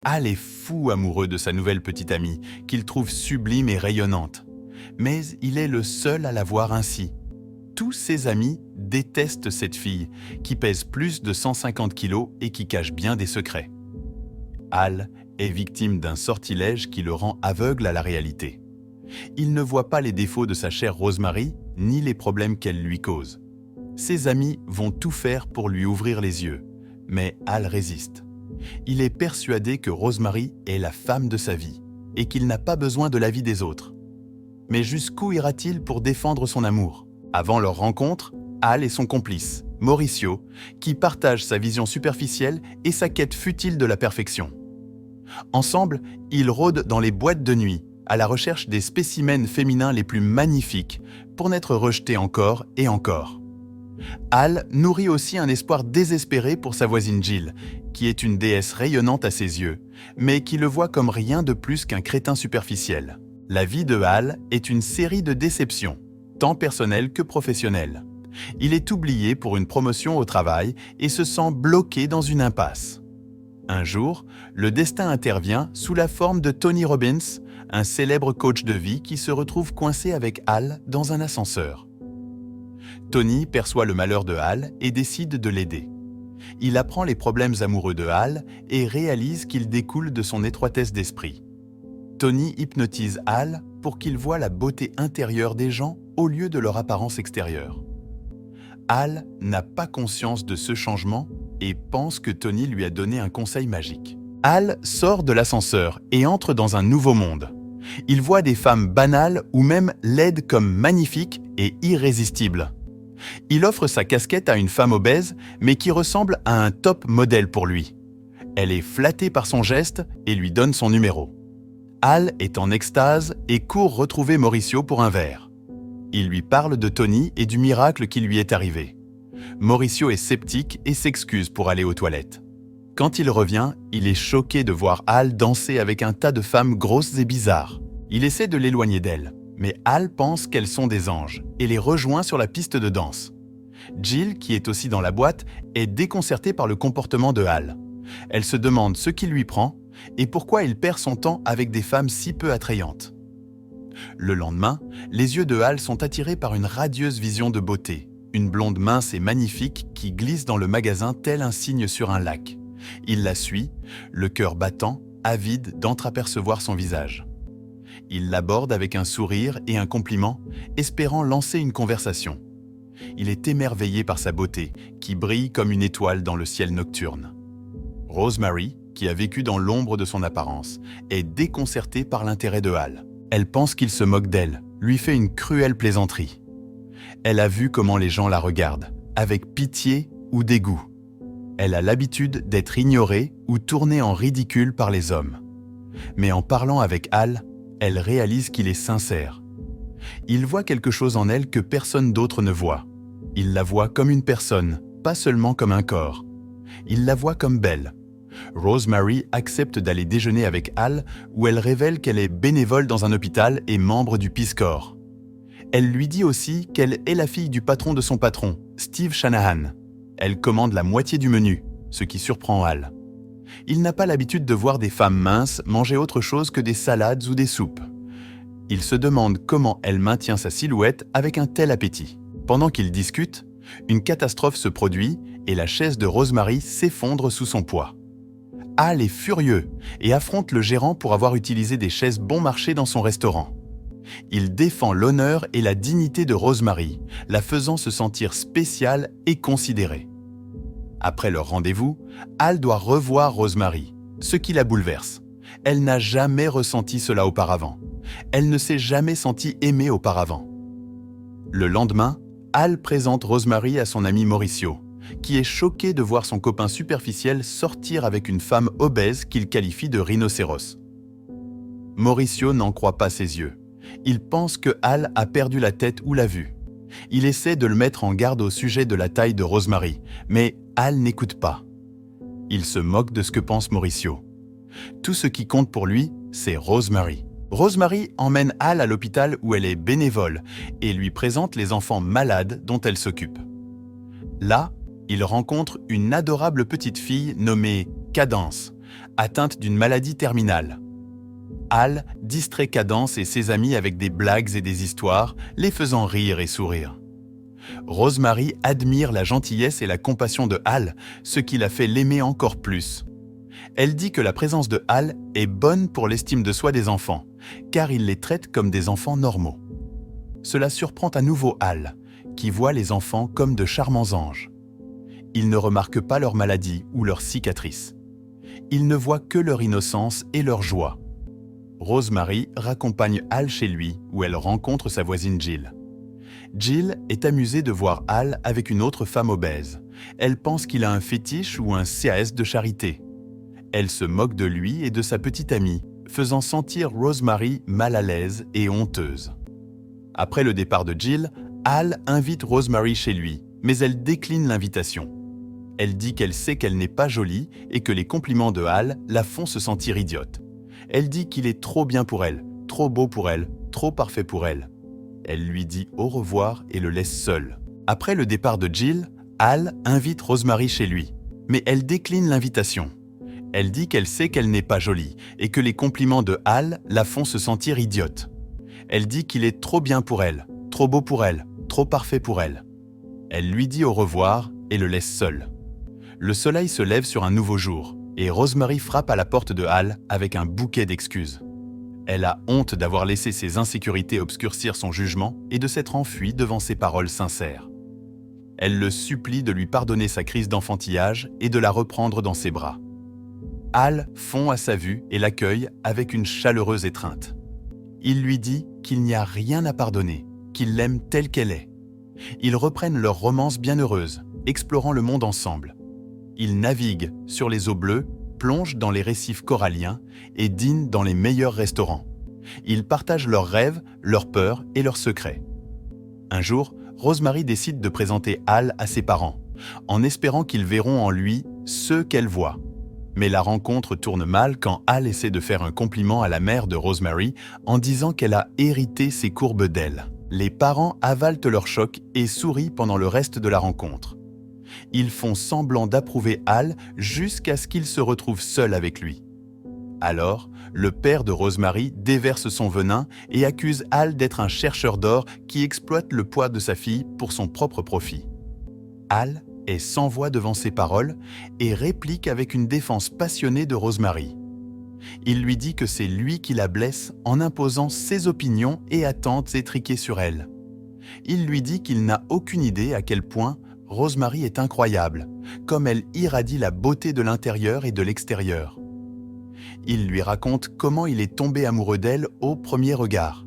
Al est fou amoureux de sa nouvelle petite amie, qu'il trouve sublime et rayonnante. Mais il est le seul à la voir ainsi. Tous ses amis détestent cette fille, qui pèse plus de 150 kilos et qui cache bien des secrets. Al est victime d'un sortilège qui le rend aveugle à la réalité. Il ne voit pas les défauts de sa chère Rosemary, ni les problèmes qu'elle lui cause. Ses amis vont tout faire pour lui ouvrir les yeux, mais Al résiste. Il est persuadé que Rosemary est la femme de sa vie et qu'il n'a pas besoin de l'avis des autres. Mais jusqu'où ira-t-il pour défendre son amour? Avant leur rencontre, Al est son complice, Mauricio, qui partage sa vision superficielle et sa quête futile de la perfection. Ensemble, ils rôdent dans les boîtes de nuit, à la recherche des spécimens féminins les plus magnifiques, pour n'être rejetés encore et encore. Al nourrit aussi un espoir désespéré pour sa voisine Jill, qui est une déesse rayonnante à ses yeux, mais qui le voit comme rien de plus qu'un crétin superficiel. La vie de Al est une série de déceptions, tant personnelles que professionnelles. Il est oublié pour une promotion au travail et se sent bloqué dans une impasse. Un jour, le destin intervient sous la forme de Tony Robbins, un célèbre coach de vie qui se retrouve coincé avec Al dans un ascenseur. Tony perçoit le malheur de Al et décide de l'aider. Il apprend les problèmes amoureux de Al et réalise qu'ils découlent de son étroitesse d'esprit. Tony hypnotise Al pour qu'il voie la beauté intérieure des gens au lieu de leur apparence extérieure. Al n'a pas conscience de ce changement et pense que Tony lui a donné un conseil magique. Al sort de l'ascenseur et entre dans un nouveau monde. Il voit des femmes banales ou même laides comme magnifiques et irrésistibles. Il offre sa casquette à une femme obèse, mais qui ressemble à un top modèle pour lui. Elle est flattée par son geste et lui donne son numéro. Al est en extase et court retrouver Mauricio pour un verre. Il lui parle de Tony et du miracle qui lui est arrivé. Mauricio est sceptique et s'excuse pour aller aux toilettes. Quand il revient, il est choqué de voir Al danser avec un tas de femmes grosses et bizarres. Il essaie de l'éloigner d'elles, mais Al pense qu'elles sont des anges et les rejoint sur la piste de danse. Jill, qui est aussi dans la boîte, est déconcertée par le comportement de Al. Elle se demande ce qui lui prend et pourquoi il perd son temps avec des femmes si peu attrayantes. Le lendemain, les yeux de Al sont attirés par une radieuse vision de beauté, une blonde mince et magnifique qui glisse dans le magasin tel un cygne sur un lac. Il la suit, le cœur battant, avide d'entreapercevoir son visage. Il l'aborde avec un sourire et un compliment, espérant lancer une conversation. Il est émerveillé par sa beauté, qui brille comme une étoile dans le ciel nocturne. Rosemary, qui a vécu dans l'ombre de son apparence, est déconcertée par l'intérêt de Al. Elle pense qu'il se moque d'elle, lui fait une cruelle plaisanterie. Elle a vu comment les gens la regardent, avec pitié ou dégoût. Elle a l'habitude d'être ignorée ou tournée en ridicule par les hommes. Mais en parlant avec Al, elle réalise qu'il est sincère. Il voit quelque chose en elle que personne d'autre ne voit. Il la voit comme une personne, pas seulement comme un corps. Il la voit comme belle. Rosemary accepte d'aller déjeuner avec Al, où elle révèle qu'elle est bénévole dans un hôpital et membre du Peace Corps. Elle lui dit aussi qu'elle est la fille du patron de son patron, Steve Shanahan. Elle commande la moitié du menu, ce qui surprend Al. Il n'a pas l'habitude de voir des femmes minces manger autre chose que des salades ou des soupes. Il se demande comment elle maintient sa silhouette avec un tel appétit. Pendant qu'ils discutent, une catastrophe se produit et la chaise de Rosemary s'effondre sous son poids. Al est furieux et affronte le gérant pour avoir utilisé des chaises bon marché dans son restaurant. Il défend l'honneur et la dignité de Rosemary, la faisant se sentir spéciale et considérée. Après leur rendez-vous, Al doit revoir Rosemary, ce qui la bouleverse. Elle n'a jamais ressenti cela auparavant. Elle ne s'est jamais sentie aimée auparavant. Le lendemain, Al présente Rosemary à son ami Mauricio, qui est choqué de voir son copain superficiel sortir avec une femme obèse qu'il qualifie de rhinocéros. Mauricio n'en croit pas ses yeux. Il pense que Al a perdu la tête ou la vue. Il essaie de le mettre en garde au sujet de la taille de Rosemary, mais Al n'écoute pas. Il se moque de ce que pense Mauricio. Tout ce qui compte pour lui, c'est Rosemary. Rosemary emmène Al à l'hôpital où elle est bénévole et lui présente les enfants malades dont elle s'occupe. Là, il rencontre une adorable petite fille nommée Cadence, atteinte d'une maladie terminale. Hal distrait Cadence et ses amis avec des blagues et des histoires, les faisant rire et sourire. Rosemary admire la gentillesse et la compassion de Hal, ce qui la fait l'aimer encore plus. Elle dit que la présence de Hal est bonne pour l'estime de soi des enfants, car il les traite comme des enfants normaux. Cela surprend à nouveau Hal, qui voit les enfants comme de charmants anges. Il ne remarque pas leur maladie ou leurs cicatrices. Il ne voit que leur innocence et leur joie. Rosemary raccompagne Hal chez lui, où elle rencontre sa voisine Jill. Jill est amusée de voir Hal avec une autre femme obèse. Elle pense qu'il a un fétiche ou un CAS de charité. Elle se moque de lui et de sa petite amie, faisant sentir Rosemary mal à l'aise et honteuse. Après le départ de Jill, Hal invite Rosemary chez lui, mais elle décline l'invitation. Elle dit qu'elle sait qu'elle n'est pas jolie et que les compliments de Hal la font se sentir idiote. Elle dit qu'il est trop bien pour elle, trop beau pour elle, trop parfait pour elle. Elle lui dit au revoir et le laisse seul. Après le départ de Jill, Hal invite Rosemary chez lui, mais elle décline l'invitation. Elle dit qu'elle sait qu'elle n'est pas jolie et que les compliments de Hal la font se sentir idiote. Elle dit qu'il est trop bien pour elle, trop beau pour elle, trop parfait pour elle. Elle lui dit au revoir et le laisse seul. Le soleil se lève sur un nouveau jour et Rosemary frappe à la porte de Hal avec un bouquet d'excuses. Elle a honte d'avoir laissé ses insécurités obscurcir son jugement et de s'être enfuie devant ses paroles sincères. Elle le supplie de lui pardonner sa crise d'enfantillage et de la reprendre dans ses bras. Hal fond à sa vue et l'accueille avec une chaleureuse étreinte. Il lui dit qu'il n'y a rien à pardonner, qu'il l'aime telle qu'elle est. Ils reprennent leur romance bienheureuse, explorant le monde ensemble. Ils naviguent sur les eaux bleues, plongent dans les récifs coralliens et dînent dans les meilleurs restaurants. Ils partagent leurs rêves, leurs peurs et leurs secrets. Un jour, Rosemary décide de présenter Hal à ses parents, en espérant qu'ils verront en lui ce qu'elle voit. Mais la rencontre tourne mal quand Hal essaie de faire un compliment à la mère de Rosemary en disant qu'elle a hérité ses courbes d'elle. Les parents avalent leur choc et sourient pendant le reste de la rencontre. Ils font semblant d'approuver Hal jusqu'à ce qu'il se retrouve seul avec lui. Alors, le père de Rosemary déverse son venin et accuse Hal d'être un chercheur d'or qui exploite le poids de sa fille pour son propre profit. Hal est sans voix devant ses paroles et réplique avec une défense passionnée de Rosemary. Il lui dit que c'est lui qui la blesse en imposant ses opinions et attentes étriquées sur elle. Il lui dit qu'il n'a aucune idée à quel point Rosemary est incroyable, comme elle irradie la beauté de l'intérieur et de l'extérieur. Il lui raconte comment il est tombé amoureux d'elle au premier regard,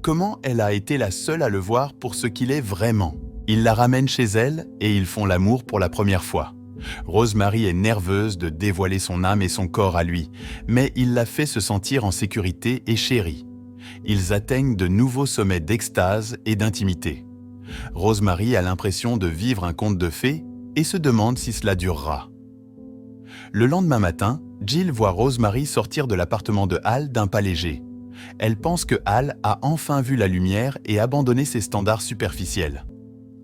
comment elle a été la seule à le voir pour ce qu'il est vraiment. Il la ramène chez elle et ils font l'amour pour la première fois. Rosemary est nerveuse de dévoiler son âme et son corps à lui, mais il la fait se sentir en sécurité et chérie. Ils atteignent de nouveaux sommets d'extase et d'intimité. Rosemary a l'impression de vivre un conte de fées et se demande si cela durera. Le lendemain matin, Jill voit Rosemary sortir de l'appartement de Hal d'un pas léger. Elle pense que Hal a enfin vu la lumière et abandonné ses standards superficiels.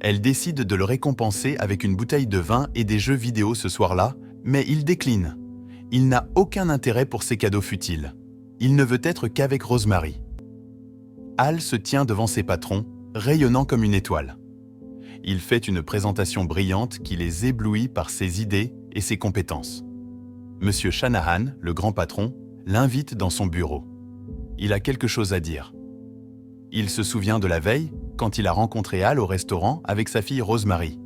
Elle décide de le récompenser avec une bouteille de vin et des jeux vidéo ce soir-là, mais il décline. Il n'a aucun intérêt pour ces cadeaux futiles. Il ne veut être qu'avec Rosemary. Hal se tient devant ses patrons, rayonnant comme une étoile. Il fait une présentation brillante qui les éblouit par ses idées et ses compétences. Monsieur Shanahan, le grand patron, l'invite dans son bureau. Il a quelque chose à dire. Il se souvient de la veille, quand il a rencontré Hal au restaurant avec sa fille Rosemary.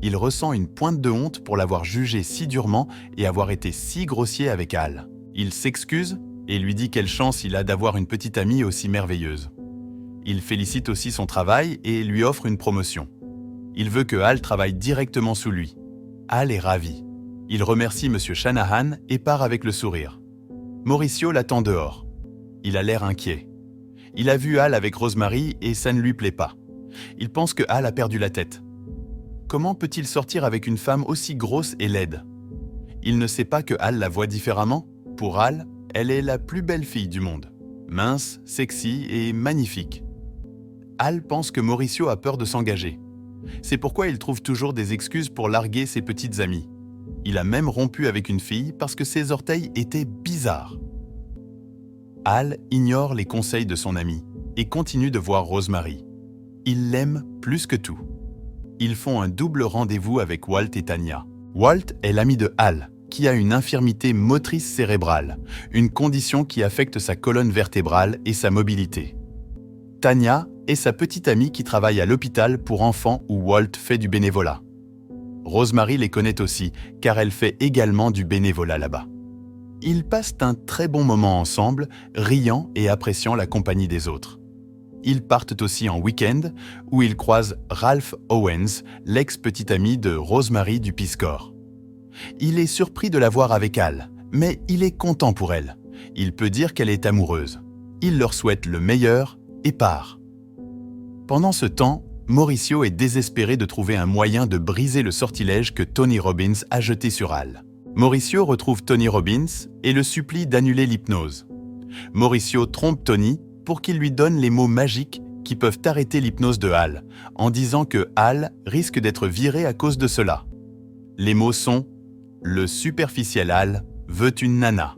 Il ressent une pointe de honte pour l'avoir jugé si durement et avoir été si grossier avec Hal. Il s'excuse et lui dit quelle chance il a d'avoir une petite amie aussi merveilleuse. Il félicite aussi son travail et lui offre une promotion. Il veut que Hal travaille directement sous lui. Hal est ravi. Il remercie Monsieur Shanahan et part avec le sourire. Mauricio l'attend dehors. Il a l'air inquiet. Il a vu Hal avec Rosemary et ça ne lui plaît pas. Il pense que Hal a perdu la tête. Comment peut-il sortir avec une femme aussi grosse et laide? Il ne sait pas que Hal la voit différemment. Pour Hal, elle est la plus belle fille du monde. Mince, sexy et magnifique. Hal pense que Mauricio a peur de s'engager. C'est pourquoi il trouve toujours des excuses pour larguer ses petites amies. Il a même rompu avec une fille parce que ses orteils étaient bizarres. Hal ignore les conseils de son ami et continue de voir Rosemary. Il l'aime plus que tout. Ils font un double rendez-vous avec Walt et Tanya. Walt est l'ami de Hal, qui a une infirmité motrice cérébrale, une condition qui affecte sa colonne vertébrale et sa mobilité. Tanya est sa petite amie qui travaille à l'hôpital pour enfants où Walt fait du bénévolat. Rosemary les connaît aussi, car elle fait également du bénévolat là-bas. Ils passent un très bon moment ensemble, riant et appréciant la compagnie des autres. Ils partent aussi en week-end, où ils croisent Ralph Owens, l'ex-petit ami de Rosemary du Peace Corps. Il est surpris de la voir avec Hal, mais il est content pour elle. Il peut dire qu'elle est amoureuse. Il leur souhaite le meilleur et part. Pendant ce temps, Mauricio est désespéré de trouver un moyen de briser le sortilège que Tony Robbins a jeté sur Hal. Mauricio retrouve Tony Robbins et le supplie d'annuler l'hypnose. Mauricio trompe Tony pour qu'il lui donne les mots magiques qui peuvent arrêter l'hypnose de Hal, en disant que Hal risque d'être viré à cause de cela. Les mots sont « Le superficiel Hal veut une nana ».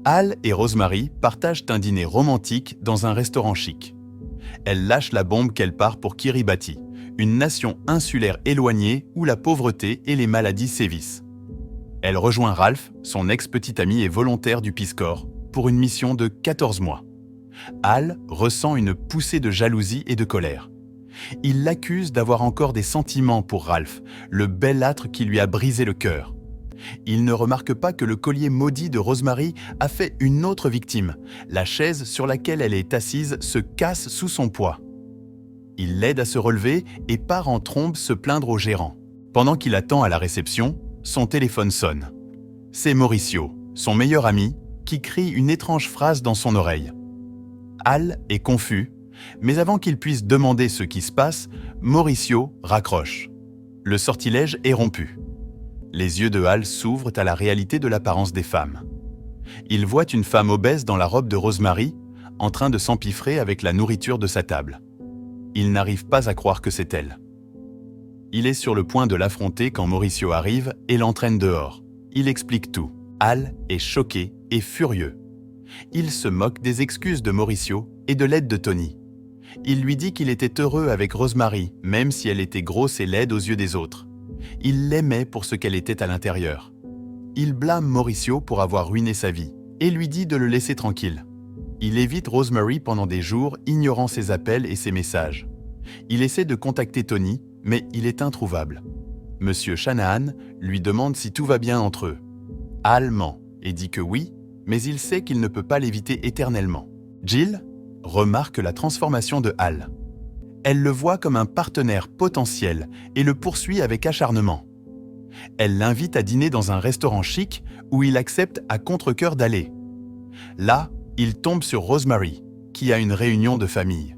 Hal et Rosemary partagent un dîner romantique dans un restaurant chic. Elle lâche la bombe qu'elle part pour Kiribati, une nation insulaire éloignée où la pauvreté et les maladies sévissent. Elle rejoint Ralph, son ex-petit ami et volontaire du Peace Corps, pour une mission de 14 mois. Hal ressent une poussée de jalousie et de colère. Il l'accuse d'avoir encore des sentiments pour Ralph, le belâtre qui lui a brisé le cœur. Il ne remarque pas que le collier maudit de Rosemary a fait une autre victime. La chaise sur laquelle elle est assise se casse sous son poids. Il l'aide à se relever et part en trombe se plaindre au gérant. Pendant qu'il attend à la réception, son téléphone sonne. C'est Mauricio, son meilleur ami, qui crie une étrange phrase dans son oreille. Hal est confus, mais avant qu'il puisse demander ce qui se passe, Mauricio raccroche. Le sortilège est rompu. Les yeux de Hal s'ouvrent à la réalité de l'apparence des femmes. Il voit une femme obèse dans la robe de Rosemary, en train de s'empiffrer avec la nourriture de sa table. Il n'arrive pas à croire que c'est elle. Il est sur le point de l'affronter quand Mauricio arrive et l'entraîne dehors. Il explique tout. Hal est choqué et furieux. Il se moque des excuses de Mauricio et de l'aide de Tony. Il lui dit qu'il était heureux avec Rosemary, même si elle était grosse et laide aux yeux des autres. Il l'aimait pour ce qu'elle était à l'intérieur. Il blâme Mauricio pour avoir ruiné sa vie et lui dit de le laisser tranquille. Il évite Rosemary pendant des jours, ignorant ses appels et ses messages. Il essaie de contacter Tony, mais il est introuvable. Monsieur Shanahan lui demande si tout va bien entre eux. Hal ment et dit que oui, mais il sait qu'il ne peut pas l'éviter éternellement. Jill remarque la transformation de Hal. Elle le voit comme un partenaire potentiel et le poursuit avec acharnement. Elle l'invite à dîner dans un restaurant chic où il accepte à contre-cœur d'aller. Là, il tombe sur Rosemary, qui a une réunion de famille.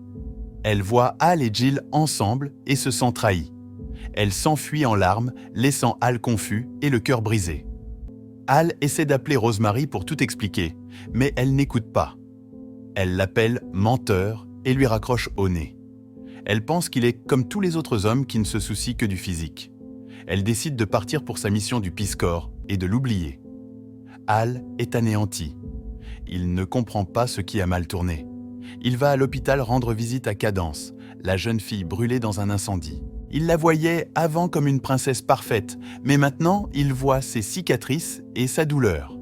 Elle voit Hal et Jill ensemble et se sent trahie. Elle s'enfuit en larmes, laissant Hal confus et le cœur brisé. Hal essaie d'appeler Rosemary pour tout expliquer, mais elle n'écoute pas. Elle l'appelle menteur et lui raccroche au nez. Elle pense qu'il est comme tous les autres hommes qui ne se soucient que du physique. Elle décide de partir pour sa mission du Peace Corps et de l'oublier. Hal est anéanti. Il ne comprend pas ce qui a mal tourné. Il va à l'hôpital rendre visite à Cadence, la jeune fille brûlée dans un incendie. Il la voyait avant comme une princesse parfaite, mais maintenant il voit ses cicatrices et sa douleur.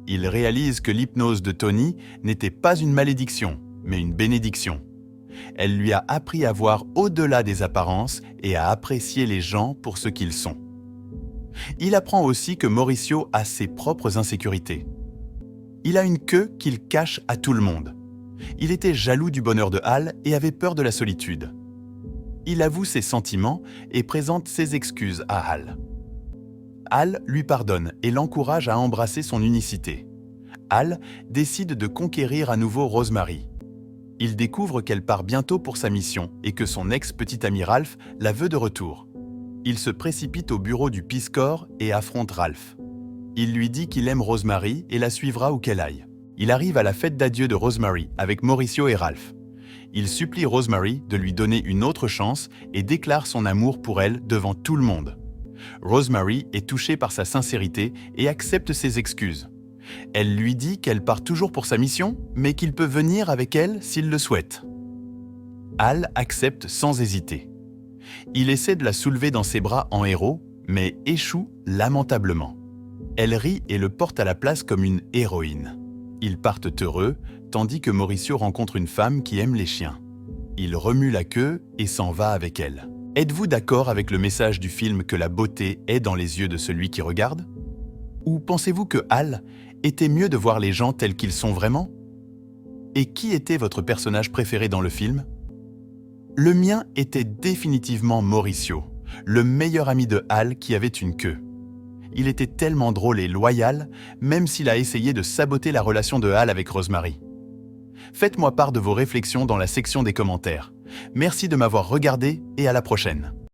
Il réalise que l'hypnose de Tony n'était pas une malédiction, mais une bénédiction. Elle lui a appris à voir au-delà des apparences et à apprécier les gens pour ce qu'ils sont. Il apprend aussi que Mauricio a ses propres insécurités. Il a une queue qu'il cache à tout le monde. Il était jaloux du bonheur de Hal et avait peur de la solitude. Il avoue ses sentiments et présente ses excuses à Hal. Hal lui pardonne et l'encourage à embrasser son unicité. Hal décide de conquérir à nouveau Rosemary. Il découvre qu'elle part bientôt pour sa mission et que son ex-petit ami Ralph la veut de retour. Il se précipite au bureau du Peace Corps et affronte Ralph. Il lui dit qu'il aime Rosemary et la suivra où qu'elle aille. Il arrive à la fête d'adieu de Rosemary avec Mauricio et Ralph. Il supplie Rosemary de lui donner une autre chance et déclare son amour pour elle devant tout le monde. Rosemary est touchée par sa sincérité et accepte ses excuses. Elle lui dit qu'elle part toujours pour sa mission, mais qu'il peut venir avec elle s'il le souhaite. Hal accepte sans hésiter. Il essaie de la soulever dans ses bras en héros, mais échoue lamentablement. Elle rit et le porte à la place comme une héroïne. Ils partent heureux, tandis que Mauricio rencontre une femme qui aime les chiens. Il remue la queue et s'en va avec elle. Êtes-vous d'accord avec le message du film que la beauté est dans les yeux de celui qui regarde? Ou pensez-vous que Hal était mieux de voir les gens tels qu'ils sont vraiment? Et qui était votre personnage préféré dans le film? Le mien était définitivement Mauricio, le meilleur ami de Hal qui avait une queue. Il était tellement drôle et loyal, même s'il a essayé de saboter la relation de Hal avec Rosemary. Faites-moi part de vos réflexions dans la section des commentaires. Merci de m'avoir regardé et à la prochaine.